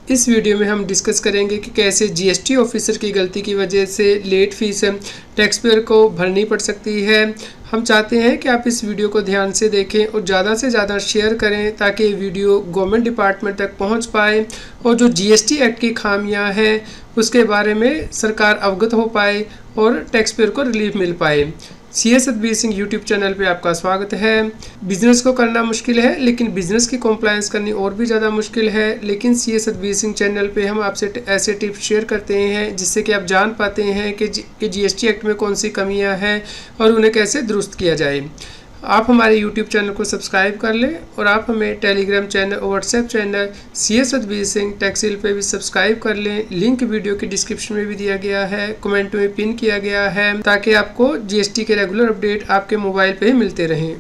इस वीडियो में हम डिस्कस करेंगे कि कैसे जीएसटी ऑफिसर की गलती की वजह से लेट फीस टैक्स पेयर को भरनी पड़ सकती है। हम चाहते हैं कि आप इस वीडियो को ध्यान से देखें और ज़्यादा से ज़्यादा शेयर करें ताकि ये वीडियो गवर्नमेंट डिपार्टमेंट तक पहुंच पाए और जो जीएसटी एक्ट की खामियां हैं उसके बारे में सरकार अवगत हो पाए और टैक्स पेयर को रिलीफ मिल पाए। CS Satbir Singh YouTube channel पे आपका स्वागत है। बिजनेस को करना मुश्किल है लेकिन बिजनेस की कॉम्प्लायंस करनी और भी ज़्यादा मुश्किल है, लेकिन CS सतबीर सिंह चैनल पे हम आपसे ऐसे टिप्स शेयर करते हैं जिससे कि आप जान पाते हैं कि जीएसटी एक्ट में कौन सी कमियां हैं और उन्हें कैसे दुरुस्त किया जाए। आप हमारे YouTube चैनल को सब्सक्राइब कर लें और आप हमें टेलीग्राम चैनल और WhatsApp channel CS Satbir Singh टैक्सिल पे भी सब्सक्राइब कर लें। लिंक वीडियो के डिस्क्रिप्शन में भी दिया गया है, कमेंट में पिन किया गया है ताकि आपको जीएसटी के रेगुलर अपडेट आपके मोबाइल पे ही मिलते रहें।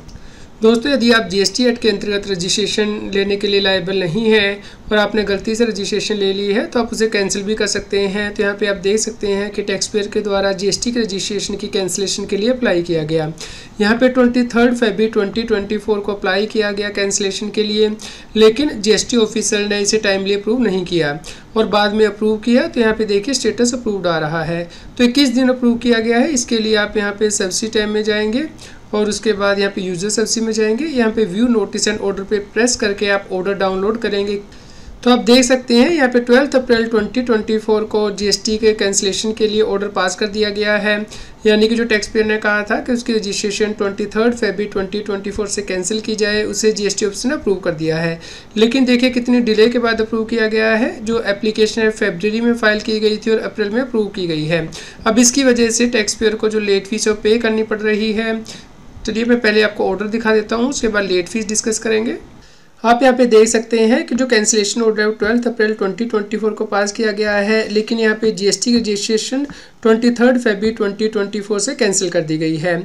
दोस्तों, यदि आप जीएसटी एक्ट के अंतर्गत रजिस्ट्रेशन लेने के लिए लायबल नहीं है और आपने गलती से रजिस्ट्रेशन ले ली है तो आप उसे कैंसिल भी कर सकते हैं। तो यहाँ पे आप देख सकते हैं कि टैक्स पेयर के द्वारा जीएसटी के रजिस्ट्रेशन की कैंसिलेशन के लिए अप्लाई किया गया। यहाँ पे 23 फरवरी 2024 को अप्लाई किया गया कैंसिलेशन के लिए, लेकिन जीएसटी ऑफिसर ने इसे टाइमली अप्रूव नहीं किया और बाद में अप्रूव किया। तो यहाँ पे देखिए स्टेटस अप्रूव्ड आ रहा है। तो 21 दिन अप्रूव किया गया है। इसके लिए आप यहाँ पे सब्सिडी टैब में जाएंगे और उसके बाद यहाँ पे यूजर सब्सिडी में जाएंगे। यहाँ पे व्यू नोटिस एंड ऑर्डर पे प्रेस करके आप ऑर्डर डाउनलोड करेंगे तो आप देख सकते हैं यहाँ पे 12 अप्रैल 2024 को जीएसटी के कैंसिलेशन के लिए ऑर्डर पास कर दिया गया है। यानी कि जो टैक्स पेयर ने कहा था कि उसकी रजिस्ट्रेशन 23 फरवरी 2024 से कैंसिल की जाए, उसे जीएसटी ऑफिसर ने अप्रूव कर दिया है। लेकिन देखिए कितनी डिले के बाद अप्रूव किया गया है। जो एप्लीकेशन है फरवरी में फाइल की गई थी और अप्रैल में अप्रूव की गई है। अब इसकी वजह से टैक्स पेयर को जो लेट फीस पे करनी पड़ रही है। चलिए मैं पहले आपको ऑर्डर दिखा देता हूँ, उसके बाद लेट फीस डिस्कस करेंगे। आप यहाँ पे देख सकते हैं कि जो कैंसिलेशन ऑर्डर है 12 अप्रैल 2024 को पास किया गया है, लेकिन यहाँ पे जीएसटी की रजिस्ट्रेशन 23 फरवरी 2024 से कैंसिल कर दी गई है।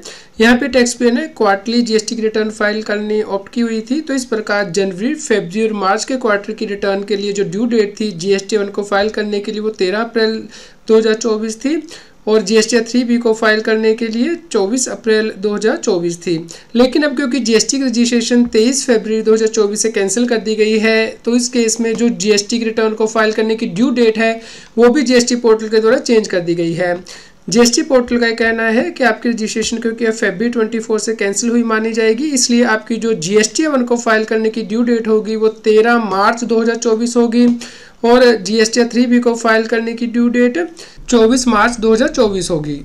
यहाँ पे टैक्स पेयर ने क्वार्टरली जीएसटी की रिटर्न फाइल करनी ऑप्ट की हुई थी। तो इस प्रकार जनवरी, फरवरी और मार्च के क्वार्टर की रिटर्न के लिए जो ड्यू डेट थी जीएसटी 1 को फाइल करने के लिए वो 13 अप्रैल 2024 थी और जीएसटी 3B को फाइल करने के लिए 24 अप्रैल 2024 थी। लेकिन अब क्योंकि जीएसटी की रजिस्ट्रेशन 23 फरवरी 2024 से कैंसिल कर दी गई है तो इस केस में जो जीएसटी की रिटर्न को फाइल करने की ड्यू डेट है वो भी जीएसटी पोर्टल के द्वारा चेंज कर दी गई है। जीएसटी पोर्टल का कहना है कि आपकी रजिस्ट्रेशन क्योंकि फरवरी 24 से कैंसिल हुई मानी जाएगी, इसलिए आपकी जो जीएसटी 1 को फाइल करने की ड्यू डेट होगी वो 13 मार्च 2024 होगी और जीएसटी 3B को फाइल करने की ड्यू डेट 24 मार्च 2024 होगी।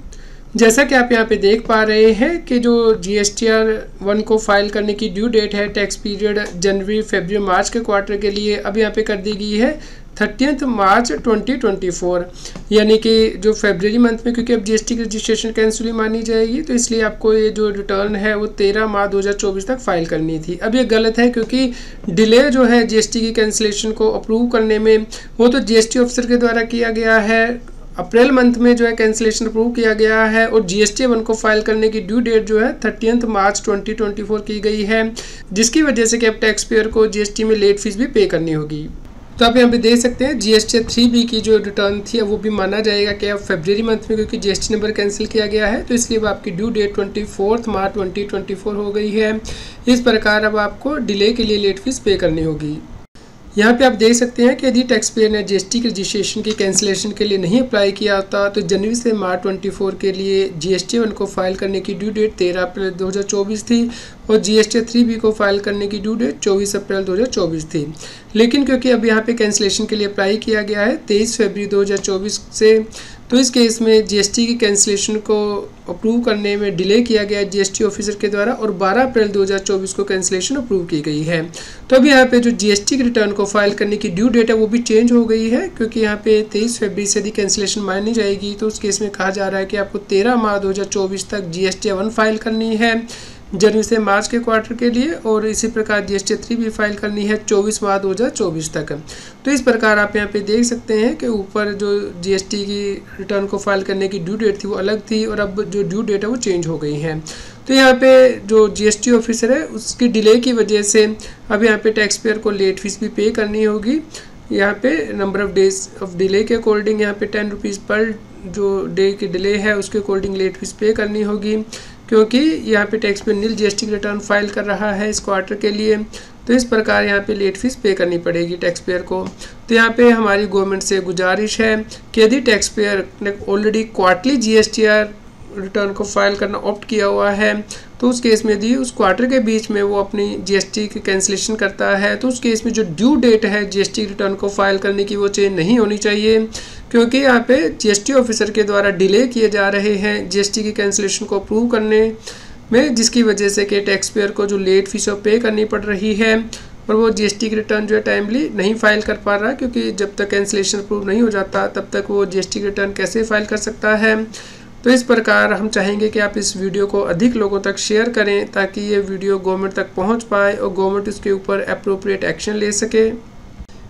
जैसा कि आप यहाँ पे देख पा रहे हैं कि जो जीएसटीआर 1 को फाइल करने की ड्यू डेट है टैक्स पीरियड जनवरी, फरवरी, मार्च के क्वार्टर के लिए अब यहाँ पे कर दी गई है 30 मार्च 2024। यानी कि जो फरवरी मंथ में क्योंकि अब जीएसटी की रजिस्ट्रेशन कैंसिल मानी जाएगी तो इसलिए आपको ये जो रिटर्न है वो 13 मार्च 2024 तक फाइल करनी थी। अब ये गलत है क्योंकि डिले जो है जीएसटी की कैंसिलेशन को अप्रूव करने में वो तो जीएसटी ऑफिसर के द्वारा किया गया है। अप्रैल मंथ में जो है कैंसिलेशन अप्रूव किया गया है और जीएसटी 1 को फाइल करने की ड्यू डेट जो है 30 मार्च 2024 की गई है, जिसकी वजह से कि अब टैक्स पेयर को जीएसटी में लेट फीस भी पे करनी होगी। तो आप यहाँ पे देख सकते हैं जीएसटी 3B की जो रिटर्न थी वो भी माना जाएगा कि अब फरवरी मंथ में क्योंकि जीएसटी नंबर कैंसिल किया गया है तो इसलिए अब आपकी ड्यू डेट 24 मार्च 2024 हो गई है। इस प्रकार अब आपको डिले के लिए लेट फीस पे करनी होगी। यहाँ पे आप देख सकते हैं कि यदि टैक्स पेयर ने जीएसटी की रजिस्ट्रेशन की कैंसिलेशन के लिए नहीं अप्लाई किया होता तो जनवरी से मार्च 24 के लिए जीएसटी 1 को फाइल करने की ड्यू डेट 13 अप्रैल 2024 थी और जीएसटी 3B को फाइल करने की ड्यू डेट 24 अप्रैल 2024 थी। लेकिन क्योंकि अब यहाँ पे कैंसिलेशन के लिए अप्लाई किया गया है 23 फरवरी 2024 से, तो इस केस में जीएसटी की कैंसिलेशन को अप्रूव करने में डिले किया गया जीएसटी ऑफिसर के द्वारा और 12 अप्रैल 2024 को कैंसिलेशन अप्रूव की गई है। तो अब यहाँ पे जो जीएसटी की रिटर्न को फाइल करने की ड्यू डेट है वो भी चेंज हो गई है क्योंकि यहाँ पे 23 फरवरी से यदि कैंसिलेशन मानी जाएगी तो उस केस में कहा जा रहा है कि आपको 13 मार्च 2024 तक जीएसटी 1 फाइल करनी है जनवरी से मार्च के क्वार्टर के लिए और इसी प्रकार जीएसटी 3B फाइल करनी है 24 मार्च 2024 तक। तो इस प्रकार आप यहाँ पे देख सकते हैं कि ऊपर जो जीएसटी की रिटर्न को फाइल करने की ड्यू डेट थी वो अलग थी और अब जो ड्यू डेट है वो चेंज हो गई है। तो यहाँ पे जो जीएसटी ऑफिसर है उसकी डिले की वजह से अब यहाँ पे टैक्स पेयर को लेट फीस भी पे करनी होगी। यहाँ पे number of days of delay के अकॉर्डिंग यहाँ पे 10 रुपीज़ पर जो डे की डिले है उसके अकॉर्डिंग लेट फीस पे करनी होगी क्योंकि यहाँ पे टैक्स पेयर नील जीएसटी रिटर्न फाइल कर रहा है इस क्वार्टर के लिए। तो इस प्रकार यहाँ पे लेट फीस पे करनी पड़ेगी टैक्स पेयर को। तो यहाँ पे हमारी गवर्नमेंट से गुजारिश है कि यदि टैक्स पेयर ने ऑलरेडी क्वार्टरली जीएसटीआर रिटर्न को फाइल करना ऑप्ट किया हुआ है, तो उस केस में यदि उस क्वार्टर के बीच में वो अपनी जीएसटी की कैंसिलेशन करता है, तो उस केस में जो ड्यू डेट है जीएसटी रिटर्न को फाइल करने की वो चेंज नहीं होनी चाहिए, क्योंकि यहाँ पे जीएसटी ऑफिसर के द्वारा डिले किए जा रहे हैं जीएसटी की कैंसिलेशन को अप्रूव करने में, जिसकी वजह से कि टैक्स पेयर को जो लेट फीस पे करनी पड़ रही है और वो जीएसटी की रिटर्न जो है टाइमली नहीं फाइल कर पा रहा, क्योंकि जब तक कैंसिलेशन अप्रूव नहीं हो जाता तब तक वो जीएसटी की रिटर्न कैसे फाइल कर सकता है। तो इस प्रकार हम चाहेंगे कि आप इस वीडियो को अधिक लोगों तक शेयर करें ताकि ये वीडियो गवर्नमेंट तक पहुंच पाए और गवर्नमेंट इसके ऊपर अप्रोप्रिएट एक्शन ले सके।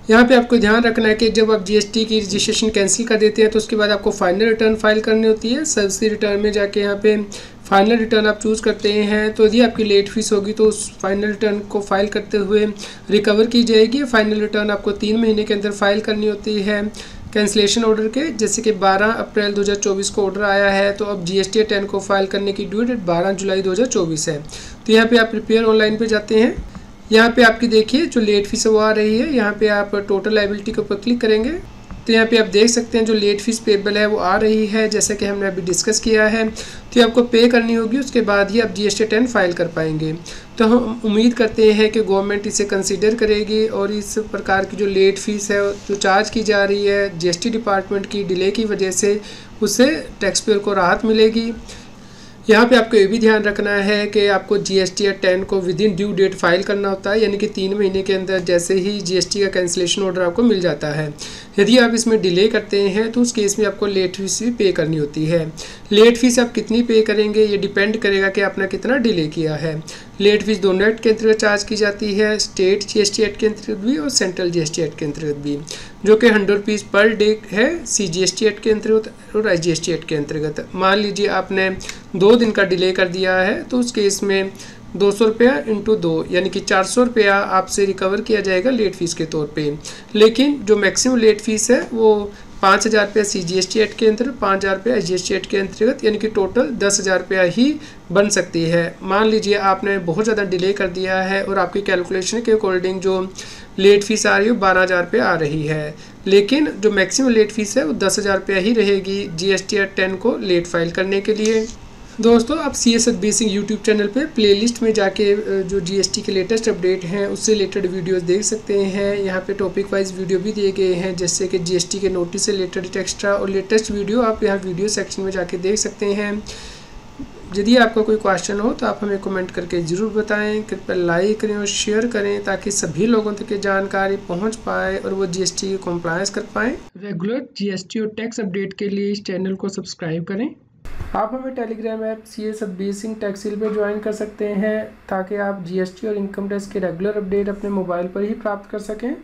यहाँ पे आपको ध्यान रखना है कि जब आप जीएसटी की रजिस्ट्रेशन कैंसिल कर देते हैं तो उसके बाद आपको फाइनल रिटर्न फाइल करनी होती है। सर्विस रिटर्न में जाके यहाँ पे फाइनल रिटर्न आप चूज़ करते हैं, तो यदि आपकी लेट फीस होगी तो उस फाइनल रिटर्न को फाइल करते हुए रिकवर की जाएगी। फाइनल रिटर्न आपको 3 महीने के अंदर फाइल करनी होती है कैंसिलेशन ऑर्डर के। जैसे कि 12 अप्रैल 2024 को ऑर्डर आया है, तो अब जीएसटी 10 को फाइल करने की ड्यू डेट 12 जुलाई 2024 है। तो यहाँ पे आप प्रिपेयर ऑनलाइन पे जाते हैं, यहाँ पे आपकी देखिए जो लेट फीस वो आ रही है, यहाँ पे आप टोटल लायबिलिटी के ऊपर क्लिक करेंगे तो यहाँ पे आप देख सकते हैं जो लेट फीस पेबल है वो आ रही है, जैसे कि हमने अभी डिस्कस किया है। तो ये आपको पे करनी होगी, उसके बाद ही आप जीएसटी 10 फाइल कर पाएंगे। तो हम उम्मीद करते हैं कि गवर्नमेंट इसे कंसीडर करेगी और इस प्रकार की जो लेट फीस है जो चार्ज की जा रही है जीएसटी डिपार्टमेंट की डिले की वजह से, उससे टैक्स पेयर को राहत मिलेगी। यहाँ पे आपको ये भी ध्यान रखना है कि आपको जीएसटी 10 को within due date file करना होता है, यानी कि 3 महीने के अंदर जैसे ही जीएसटी का कैंसिलेशन ऑर्डर आपको मिल जाता है। यदि आप इसमें डिले करते हैं तो उस केस में आपको लेट फीस भी पे करनी होती है। लेट फीस आप कितनी पे करेंगे ये डिपेंड करेगा कि आपने कितना डिले किया है। लेट फीस दोनों एक्ट के अंतर्गत चार्ज की जाती है, स्टेट जीएसटी एक्ट के अंतर्गत भी और सेंट्रल जीएसटी एक्ट के अंतर्गत भी, जो कि 100 रुपीज़ पर डे है सीजीएसटी एक्ट के अंतर्गत और आईजीएसटी एक्ट के अंतर्गत। मान लीजिए आपने 2 दिन का डिले कर दिया है, तो उस केस में 200 रुपया इंटू 2 यानी कि 400 रुपया आपसे रिकवर किया जाएगा लेट फीस के तौर पे। लेकिन जो मैक्सिमम लेट फीस है वो 5,000 रुपया सीजीएसटी एक्ट के अंतर्गत, 5,000 रुपया आईजीएसटी एक्ट के अंतर्गत, यानी कि टोटल 10,000 रुपया ही बन सकती है। मान लीजिए आपने बहुत ज़्यादा डिले कर दिया है और आपकी कैलकुलेशन के अकॉर्डिंग जो लेट फीस आ रही है 12,000 रुपये आ रही है, लेकिन जो मैक्सिमम लेट फीस है वो 10,000 रुपया ही रहेगी जीएसटी 10 को लेट फाइल करने के लिए। दोस्तों आप CA सिंह यूट्यूब चैनल पे प्लेलिस्ट में जाके जो जीएसटी के लेटेस्ट अपडेट हैं उससे रिलेटेड वीडियोस देख सकते हैं। यहाँ पे टॉपिक वाइज वीडियो भी दिए गए हैं, जैसे कि जीएसटी के नोटिस से रिलेटेड एक्स्ट्रा और लेटेस्ट वीडियो आप यहाँ वीडियो सेक्शन में जाके देख सकते हैं। यदि आपका कोई क्वेश्चन हो तो आप हमें कमेंट करके ज़रूर बताएं। कृपया लाइक करें और शेयर करें ताकि सभी लोगों तक ये जानकारी पहुंच पाए और वो जीएसटी की कंप्लायंस कर पाएँ। रेगुलर जीएसटी और टैक्स अपडेट के लिए इस चैनल को सब्सक्राइब करें। आप हमें Telegram app CA Singh tax hill पे ज्वाइन कर सकते हैं ताकि आप जीएसटी और इनकम टैक्स के रेगुलर अपडेट अपने मोबाइल पर ही प्राप्त कर सकें।